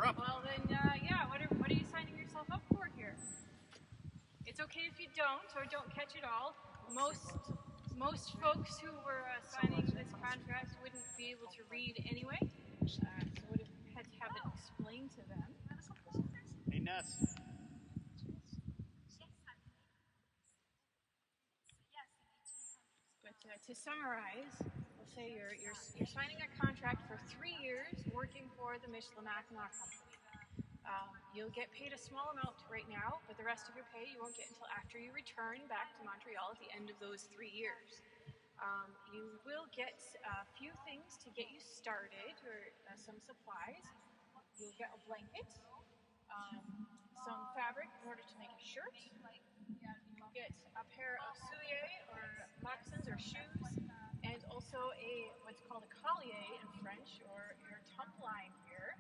you're up. Well then, yeah, what are you signing yourself up for here? It's okay if you don't or don't catch it all. Most folks who were signing this contract wouldn't be able to read anyway, so would have had to have it explained to them. Hey, Ness. But to summarize, we'll say you're signing a contract for 3 years working for the Musket Company. You'll get paid a small amount right now, but the rest of your pay you won't get until after you return back to Montreal at the end of those 3 years. You will get a few things to get you started, or some supplies. You'll get a blanket, some fabric in order to make a shirt. You'll get a pair of souliers or moccasins or shoes, and also what's called a collier in French, or your tump line here.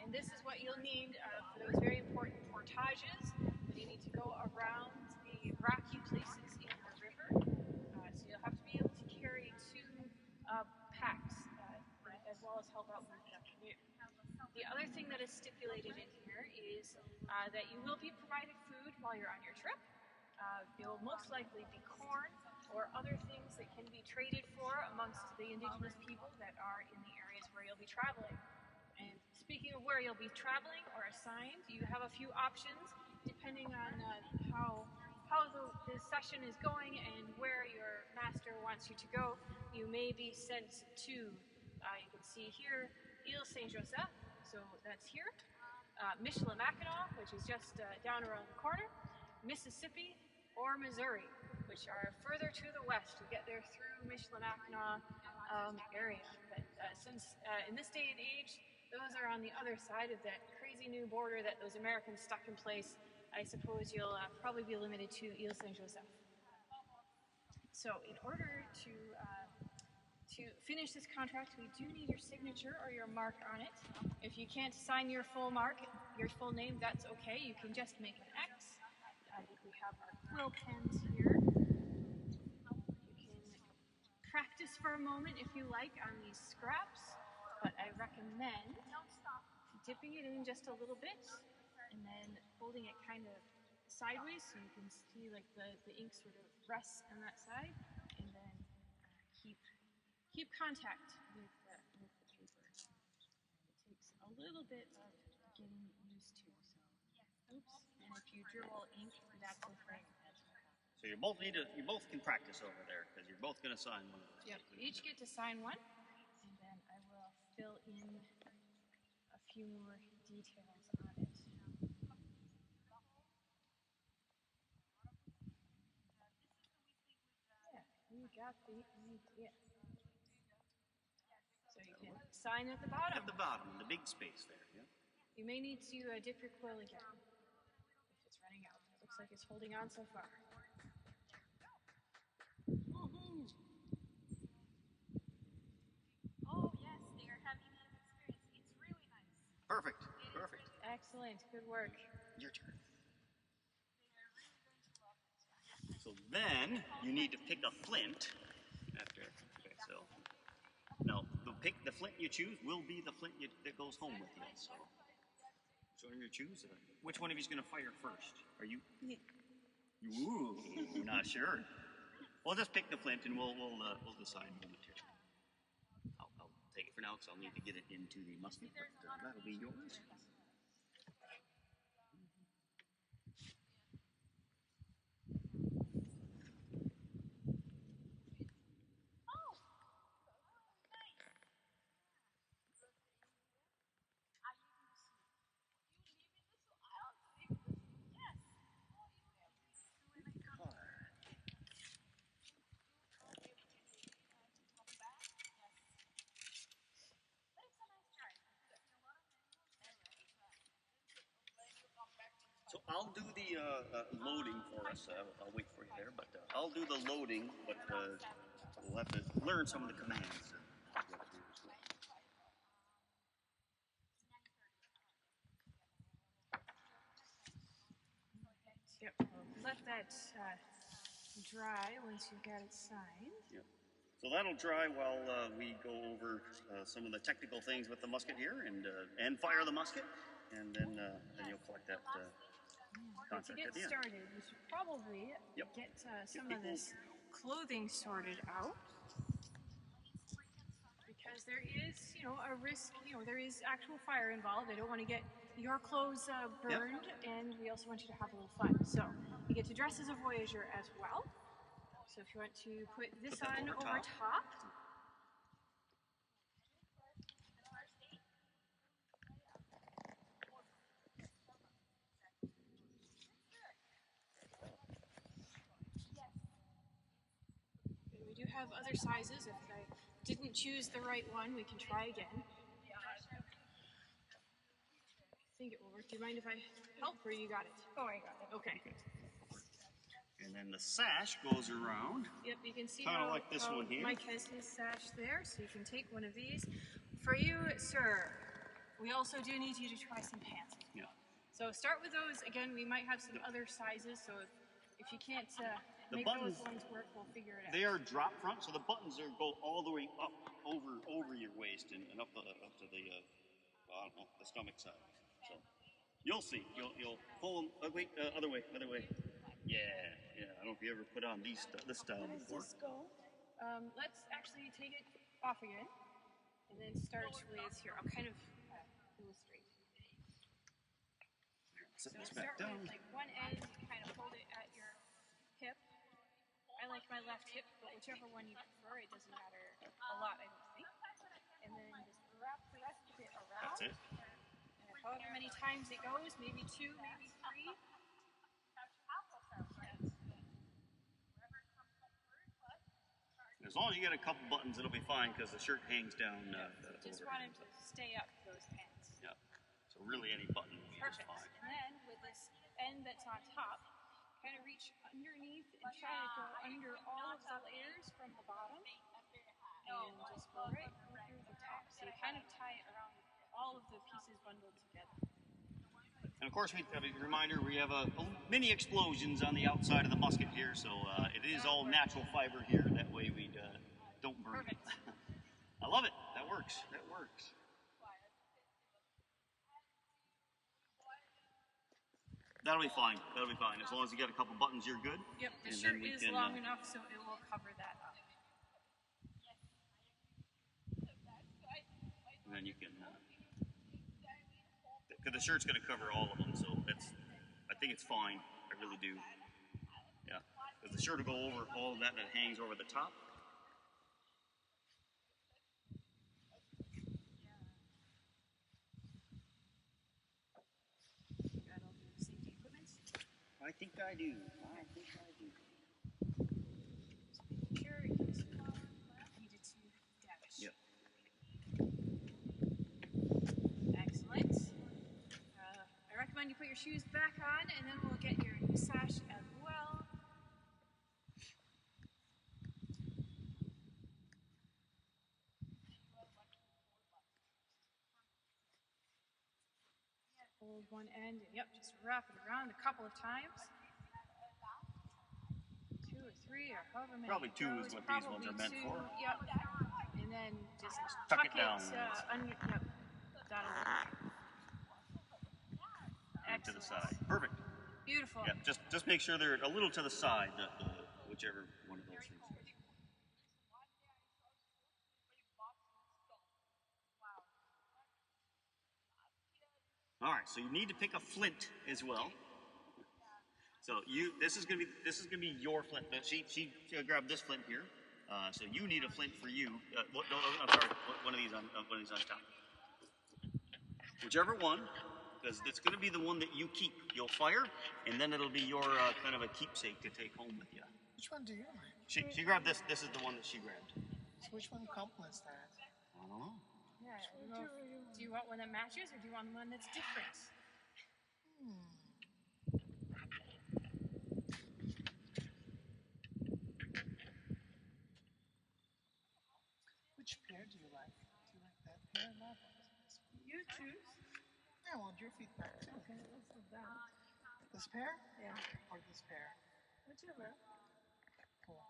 And this is what you'll need for those very important portages when you need to go around the rocky places in the river. So you'll have to be able to carry 2 packs as well as help out with the canoe. The other thing that is stipulated in here is that you will be provided food while you're on your trip. It will most likely be corn or other things that can be traded for amongst the indigenous people that are in the areas where you'll be traveling. And speaking of where you'll be traveling or assigned, you have a few options depending on how the session is going and where your master wants you to go. You may be sent to, you can see here, Ile Saint-Joseph, so that's here, Michilimackinac, which is just down around the corner, Mississippi, or Missouri, which are further to the west. You get there through Michilimackinac area. But since in this day and age, those are on the other side of that crazy new border that those Americans stuck in place, I suppose you'll probably be limited to Ile Saint-Joseph. So in order to finish this contract, we do need your signature or your mark on it. If you can't sign your full mark, your full name, that's okay. You can just make an X. We have our quill pens here. You can practice for a moment if you like on these scraps, but I recommend dipping it in just a little bit and then holding it kind of sideways so you can see like the ink sort of rests on that side, and then keep contact with the paper. It takes a little bit of getting used to, so oops, and if you dribble ink, that's okay. So you both can practice over there because you're both going to sign one of those. Yep, you each get to sign one, and then I will fill in a few more details on it. Yeah, you got the idea. So you can sign at the bottom. At the bottom, in the big space there. Yeah. You may need to dip your quill again if it's running out. It looks like it's holding on so far. Woohoo! Oh yes, they are having an experience. It's really nice. Perfect. Perfect. Really excellent. Good work. Your turn. They are really going to love it. So then you need to pick a flint after. Okay, so now the flint you choose will be the flint that goes home with you. So which one are you choosing? Which one of you's going to fire first? Are you? Ooh, not sure. We'll just pick the flint and we'll decide momentarily. I'll take it for now because I'll need to get it into the musket, but that'll be yours. So I'll do the loading for us. I'll wait for you there, but I'll do the loading, but we'll have to learn some of the commands. Yep. Let that dry once you've got it signed. Yep. So that'll dry while we go over some of the technical things with the musket here and fire the musket, and then you'll collect that But to contract get at the end. started, we should probably get some of this clothing sorted out, because there is, a risk. There is actual fire involved. I don't want to get your clothes burned, and we also want you to have a little fun. So you get to dress as a Voyager as well. So if you want to put this on over top. We do have other sizes. If I didn't choose the right one, we can try again. I think it will work. Do you mind if I help, or you got it? Oh, I got it. Okay. And then the sash goes around. Yep, you can see kind how, of like this one here. Mike has his sash there, so you can take one of these. For you, sir, we also do need you to try some pants. Yeah. So start with those. Again, we might have some other sizes, so if you can't make buttons, those ones work, we'll figure it out. They are drop front, so the buttons go all the way up over your waist and up to the I don't know, the stomach side. So you'll see. You'll pull them. Wait, other way. Yeah. I don't know if you ever put on this style before. Does this go? Let's actually take it off again, and then start with here. I'll kind of illustrate. Set So this start back down. with like one end, you kind of hold it at your hip. I like my left hip, but whichever one you prefer, it doesn't matter a lot, I don't think. And then just wrap the rest of it around. That's it. And however many times it goes, maybe 2, maybe 3. As long as you get a couple buttons, it'll be fine because the shirt hangs down. Just want him to stay up those pants. Yeah. So really, any button will be just Perfect. fine. And then with this end that's on top, kind of reach underneath and try to go under all of the layers from the bottom, and just go right through the top. So you kind of tie it around all of the pieces bundled together. And of course, reminder, we have mini explosions on the outside of the musket here, so it is all natural fiber here. That way we don't burn it. I love it. That works. That'll be fine. As long as you got a couple buttons, you're good. Yep, the and shirt is long enough, so it will cover that up. And then you can, because the shirt's going to cover all of them, so I think it's fine. I really do. Yeah, because the shirt will go over all of that hangs over the top. Got all the safety equipment. I think I do. Just making sure it gets needed to damage. Yep. Excellent. I recommend you put your shoes back on, and then we'll get your new sash as well. Hold one end, and just wrap it around a couple of times. 2 or 3, or however many. Probably 2 is what these ones are meant for. Yep. And then just tuck it down. Under. Yep. That'll work. To the side. Perfect. Beautiful. Yeah. Just make sure they're a little to the side. Whichever one of those things is. All right, so you need to pick a flint as well. So this is gonna be your flint. She grabbed this flint here. So you need a flint for you. I'm sorry, one of these on top. Whichever one, because it's gonna be the one that you keep. You'll fire, and then it'll be your kind of a keepsake to take home with you. Which one do you like? She grabbed this. This is the one that she grabbed. So which one complements that? I don't know. Yeah, I don't know. Do you want one that matches, or do you want one that's different? Which pair do you like? Do you like that pair or that one? You choose. I want your feedback too. Okay, let's do that. This pair? Yeah. Or this pair? Whichever. Cool.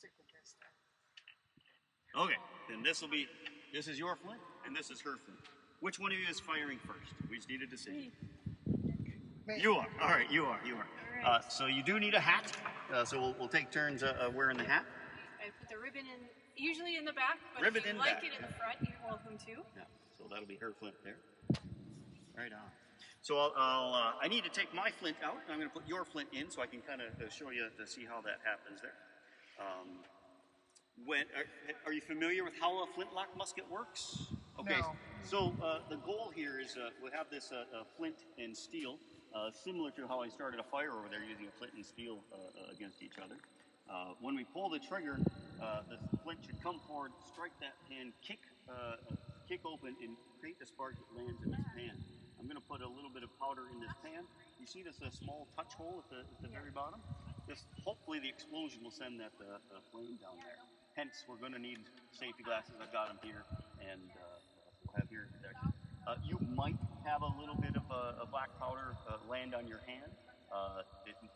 stick with this then. Okay, then this is your flint, and this is her flint. Which one of you is firing first? We just need a decision. Me. You are. All right, you are. All right. So you do need a hat. So we'll take turns wearing the hat. I put the ribbon in, usually in the back, but Ribbon if you in like back, it in the front, you're welcome to. Yeah. So that'll be her flint there. Right on. So I need to take my flint out, and I'm going to put your flint in so I can kind of show you to see how that happens there. Are you familiar with how a flintlock musket works? Okay. No. So the goal here is we have this flint and steel, similar to how I started a fire over there using a flint and steel against each other. When we pull the trigger, the flint should come forward, strike that hand, kick open, and create the spark that lands in this pan. I'm going to put a little bit of powder in this pan. You see this small touch hole at the very bottom? Hopefully the explosion will send that flame down there. Hence, we're going to need safety glasses. I've got them here, and we'll have here protection. You might have a little bit of a black powder land on your hand.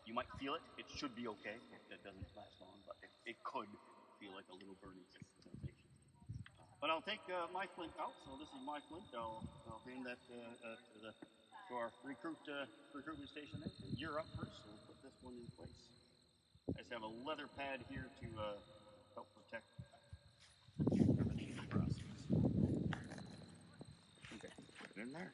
You might feel it. It should be okay. It doesn't last long, but it could feel like a little burning sensation. But I'll take my flint out. So this is my flint. I'll bring that to our recruitment station there. And you're up first, so we'll put this one in place. I just have a leather pad here to help protect everything in the process. Okay, put it in there.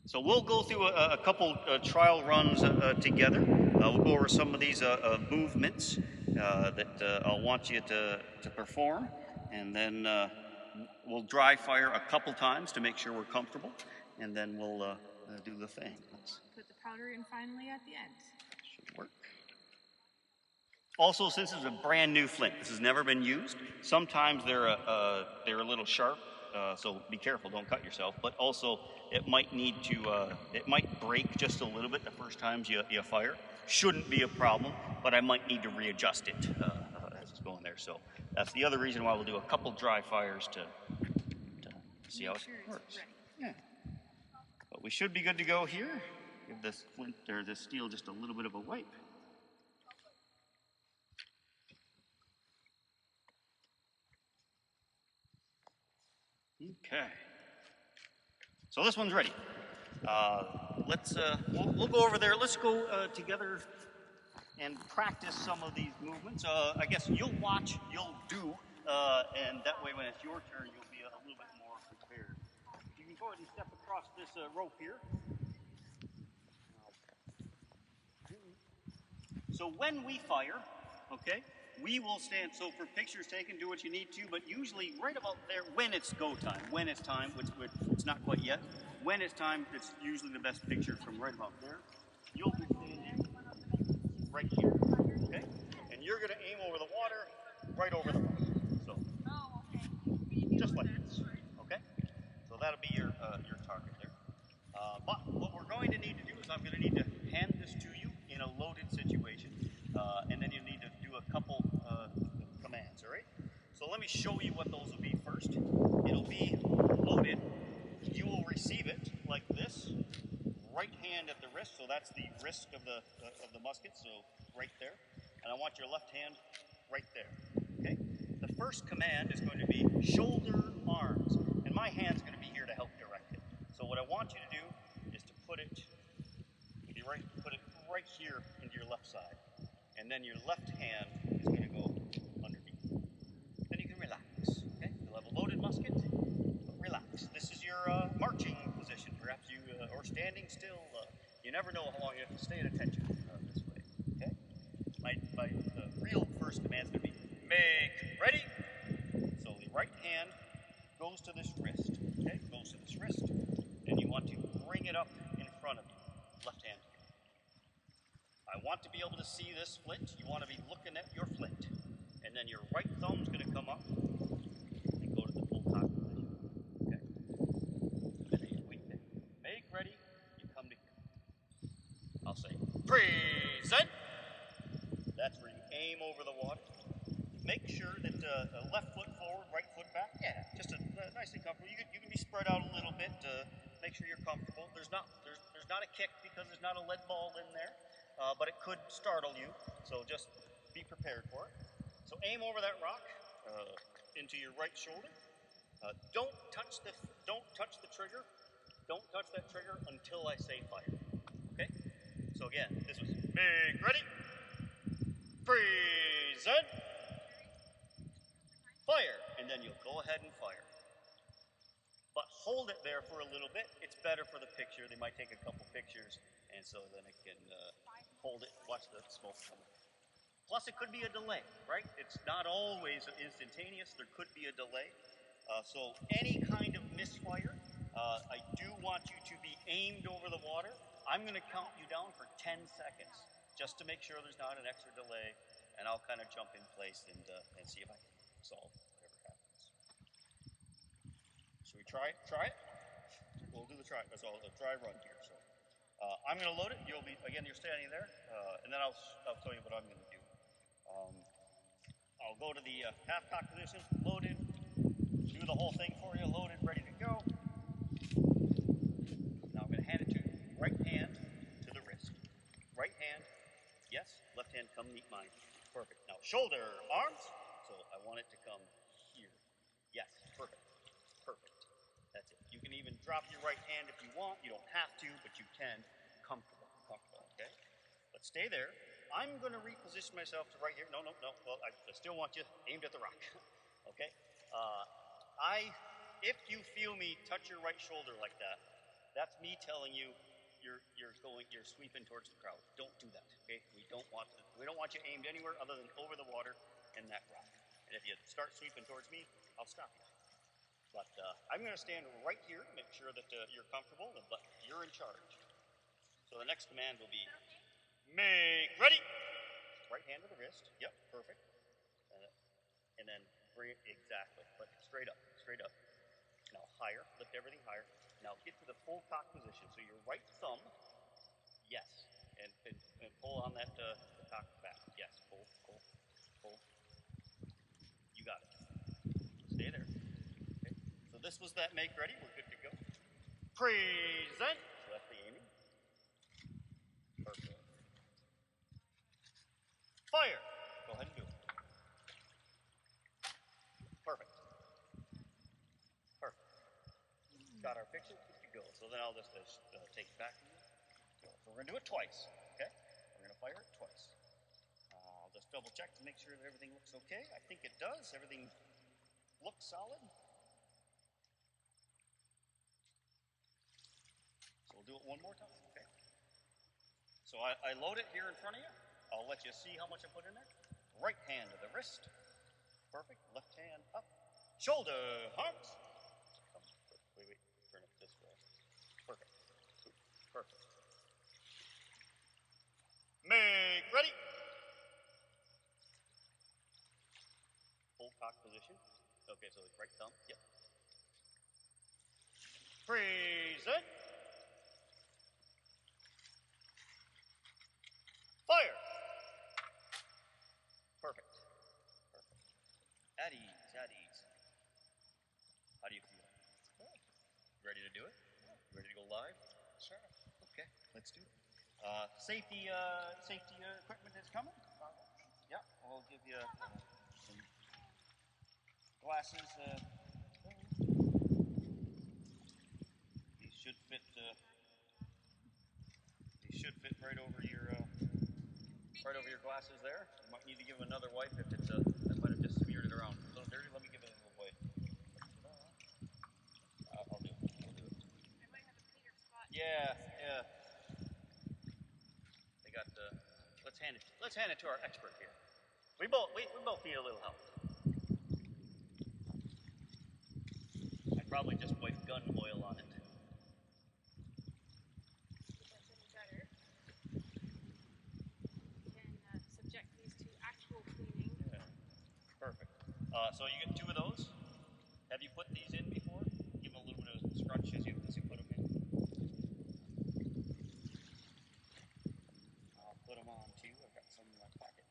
So we'll go through a couple trial runs together. We'll go over some of these movements that I'll want you to perform, and then we'll dry fire a couple times to make sure we're comfortable, and then we'll do the thing. Let's Put the powder in finally at the end. should work. Also, since it's a brand new flint, this has never been used. Sometimes they're a little sharp, so be careful, don't cut yourself. But also, it might need to, it might break just a little bit the first times you fire. Shouldn't be a problem, but I might need to readjust it as it's going there. So that's the other reason why we'll do a couple dry fires to see how it works. Yeah. But we should be good to go here. Give this flint or this steel just a little bit of a wipe. Okay. So this one's ready. We'll go over there. Let's go together and practice some of these movements. I guess you'll watch, you'll do, and that way when it's your turn, you'll be a little bit more prepared. You can go ahead and step across this rope here. So when we fire, okay, we will stand. So for pictures taken, do what you need to, but usually right about there, when it's go time, when it's time, which it's not quite yet, when it's time, it's usually the best picture from right about there. You'll be standing right here, okay? And you're going to aim over the water, right over the rock. So, just like this, okay? So that'll be your target there. But what we're going to need to do is I'm going to need to hand this to you in a loaded situation, and then you need to do a couple commands, all right? So let me show you what those will be first. It'll be loaded. You will receive it like this. Right hand at the wrist, so that's the wrist of the musket, so right there. And I want your left hand right there, okay? The first command is going to be shoulder arms, and my hand's going to be here to help direct it. So what I want you to do is to put it right here into your left side, and then your left hand is going to go underneath. Then you can relax, okay? You'll have a loaded musket, but relax. This is your marching position, perhaps you, or standing still. You never know how long you have to stay at attention this way, okay? My real first command is going to be make ready. So the right hand goes to this wrist, okay? Goes to this wrist, and you want to bring it up in front of you, left hand. I want to be able to see this flint. You want to be looking at your flint. And then your right thumb's going to come up and go to the full cock position. Okay? And then you there. Make ready. You come to here. I'll say, present. That's where you aim over the water. Make sure that left foot forward, right foot back. Yeah, just nicely comfortable. You can be spread out a little bit. Make sure you're comfortable. There's There's not a kick because there's not a lead ball in there, but it could startle you. So just be prepared for it. So aim over that rock into your right shoulder. Don't touch the trigger. Don't touch that trigger until I say fire. Okay? So again, this was make ready, freeze, and fire. And then you'll go ahead and fire. But hold it there for a little bit. It's better for the picture. They might take a couple pictures, and so then it can hold it, watch the smoke coming. Plus, it could be a delay, right? It's not always instantaneous. There could be a delay. So any kind of misfire, I do want you to be aimed over the water. I'm going to count you down for 10 seconds just to make sure there's not an extra delay, and I'll kind of jump in place and see if I can solve whatever happens. Should we try it? Try it? We'll do the try. That's all. The dry run here. So I'm going to load it. You'll be again. You're standing there, and then I'll tell you what I'm going to do. I'll go to the half-cock position, loaded, do the whole thing for you, loaded, ready to go. Now I'm going to hand it to you. Right hand to the wrist. Right hand, yes. Left hand, come meet mine. Perfect. Now shoulder, arms. So I want it to come here. Yes, perfect. Perfect. That's it. You can even drop your right hand if you want. You don't have to, but you can. Comfortable, okay? But stay there. I'm going to reposition myself to right here. No. Well, I still want you aimed at the rock. Okay? If you feel me touch your right shoulder like that, that's me telling you you're sweeping towards the crowd. Don't do that. Okay? We don't want you aimed anywhere other than over the water and that rock. And if you start sweeping towards me, I'll stop you. But I'm going to stand right here, make sure that you're comfortable, but you're in charge. So the next command will be. Make ready. Right hand to the wrist. Yep, perfect. And then bring it exactly, but straight up, straight up. Now higher, lift everything higher. Now get to the full cock position. So your right thumb, yes, and pull on that the cock back. Yes, pull. You got it. Stay there. Okay. So this was that make ready. We're good to go. Present. So that's the aiming. Perfect. Fire! Go ahead and do it. Perfect. Perfect. Got our picture, good to go. So then I'll just take it back to you. So we're going to do it twice, okay? We're going to fire it twice. I'll just double check to make sure that everything looks okay. I think it does. Everything looks solid. So we'll do it one more time, okay? So I load it here in front of you. I'll let you see how much I put in there. Right hand to the wrist. Perfect. Left hand up. Shoulder, arms. Wait. Turn it this way. Perfect. Perfect. Make ready. Full cock position. Okay, so right thumb. Yep. Freeze it. Fire. Perfect. At ease, at ease. How do you feel? Good. Ready to do it? Ready to go live? Sure. Okay, let's do it. Safety equipment is coming. Yeah, I'll give you some glasses. These should fit. Right over your glasses there. You might need to give them another wipe if it's I might have just smeared it around. It's a little dirty. Let me give it a little wipe. I'll do it. I might have a cleaner spot. Yeah. They got let's hand it to our expert here. We both need a little help. I'd probably just wipe gun oil on it. That's any better. Can subject these to actual cleaning. Yeah. Perfect. So you get 2 of those. Have you put these in before? Give them a little bit of scrunch as you put them in. I'll put them on too. I've got some in my pocket.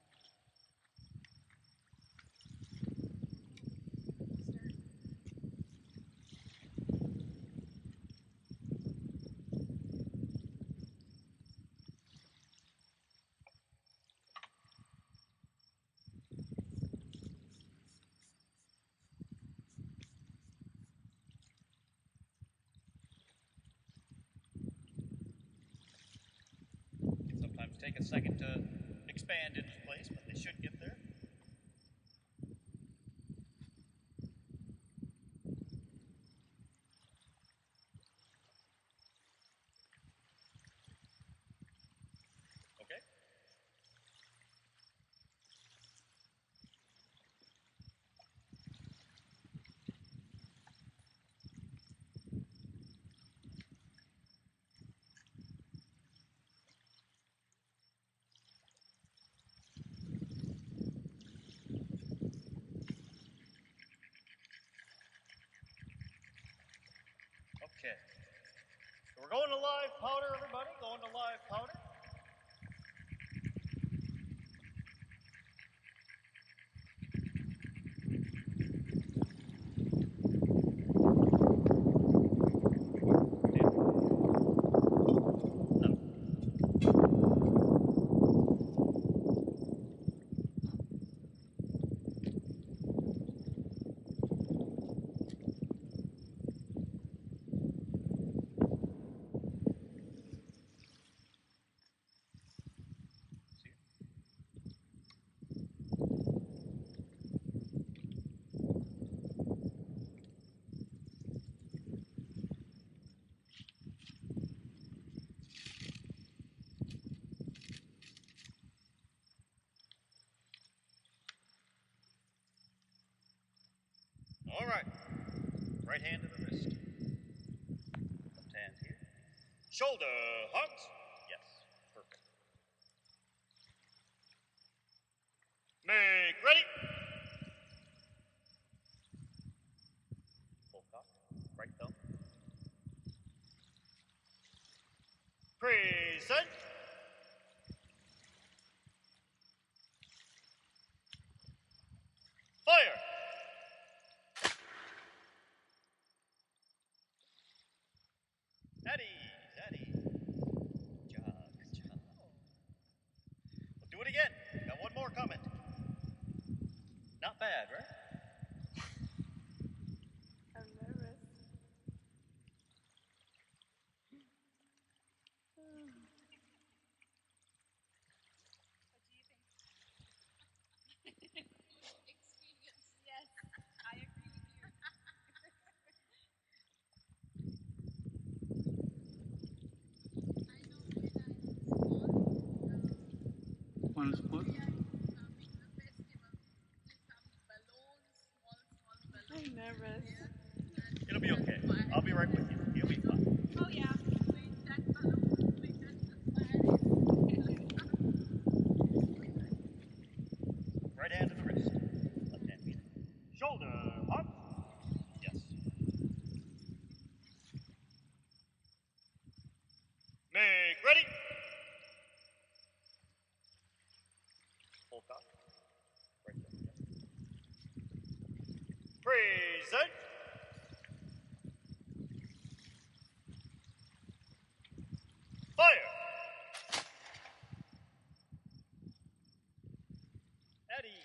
take a second to expand into place, but they should get there. Okay. Okay. So we're going to live powder, everybody. Going to live powder. All right. Right hand to the wrist. Left hand here. Shoulder hugs. Yes. Perfect. Make ready. Full cock. Right thumb. Present. Fire. Eddie. Good job. We'll do it again. Got one more coming. Not bad, right? I'm nervous. What do you think? Experience. Yes, I agree with you. I know when I was small, One spot. we are having the festival with some balloons, small balloons. I'm nervous. Yeah, It'll be okay. I'll be right with you. You'll be fine. oh yeah, with that balloon, with that fire. Right hand to the wrist. Left hand beat. Shoulder hug. Yes. Make ready. Full cock. Right there. Present. Fire. Eddie.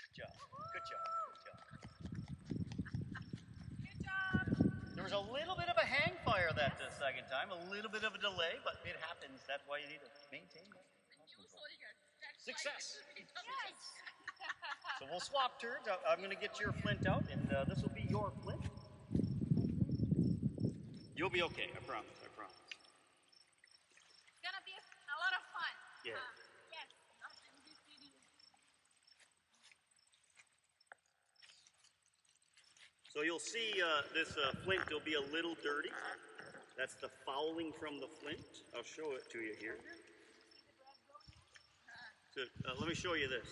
Good job. Good job. Good job. There was a little bit of a hang fire that second time, a little bit of a delay, but it happens. That's why you need to maintain that. New soldier. That's Success. Why it yes. So we'll swap turns. I'm going to get your flint out, and this will be your flint. You'll be okay. I promise. I promise. It's gonna be a lot of fun. Yeah. Yes. Not in this video. So you'll see this flint will be a little dirty. That's the fouling from the flint. I'll show it to you here. So let me show you this.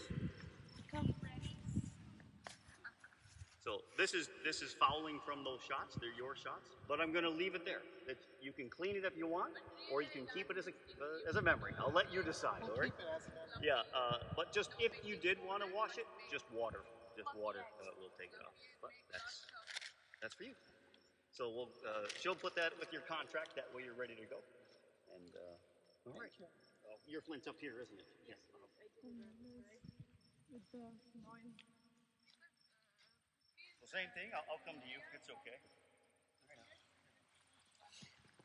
So this is fouling from those shots. They're your shots, but I'm going to leave it there. You can clean it if you want, or you can keep it as a memory. I'll let you decide. All right? Yeah. But just if you did want to wash it, just water. Just water will take it off. But that's for you. So she'll put that with your contract. That way you're ready to go. And all right. Your flint's up here, isn't it? Yes. So same thing. I'll come to you. It's okay.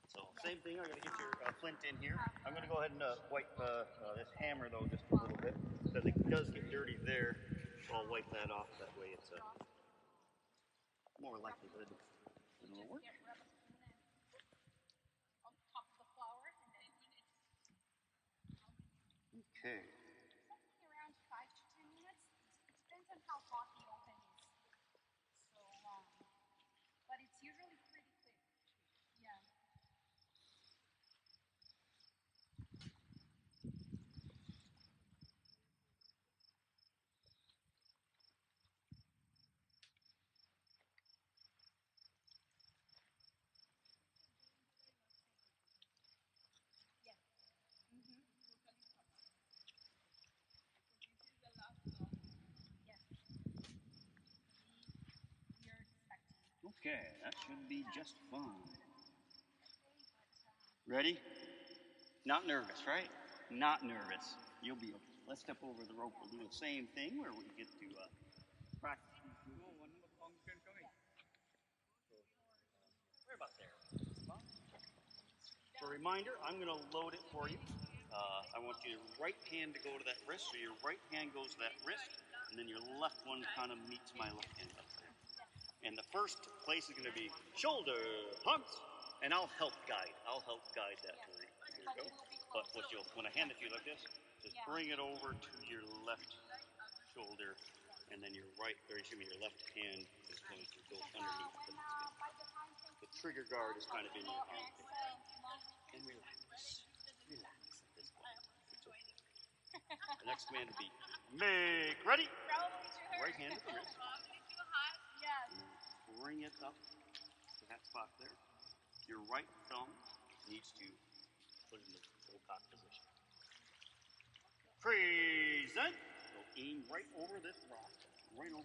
So same thing, I'm going to get your flint in here. I'm going to go ahead and wipe this hammer though just a little bit because it does get dirty there. So I'll wipe that off, that way it's more likelihood it'll work. On top of the flour, and then Okay. something around 5 to 10 minutes. It depends on how hot the oven is. So, but it's usually pretty quick. Yeah. Yeah. Mm-hmm. Yeah. You're expecting. Okay, that should be just fine. Ready? Not nervous, right? Not nervous. You'll be okay. Let's step over the rope. We'll do the same thing where we get to practice. Right about there. So reminder, I'm going to load it for you. I want your right hand to go to that wrist, so your right hand goes to that wrist, and then your left one kind of meets my left hand up there. And the first place is going to be shoulder hugs, and I'll help guide. I'll help guide that for you. Here you go. But when I hand it to you like this, just bring it over to your left shoulder, and then your your left hand is going to go underneath the musket. The trigger guard is kind of in your armpit. And relax. Relax at this point. It's okay. The next command will be make ready. Right hand at the wrist. And bring it up to that spot there. Your right thumb needs to put in the full cock position. Present. So aim right over this rock. Right over.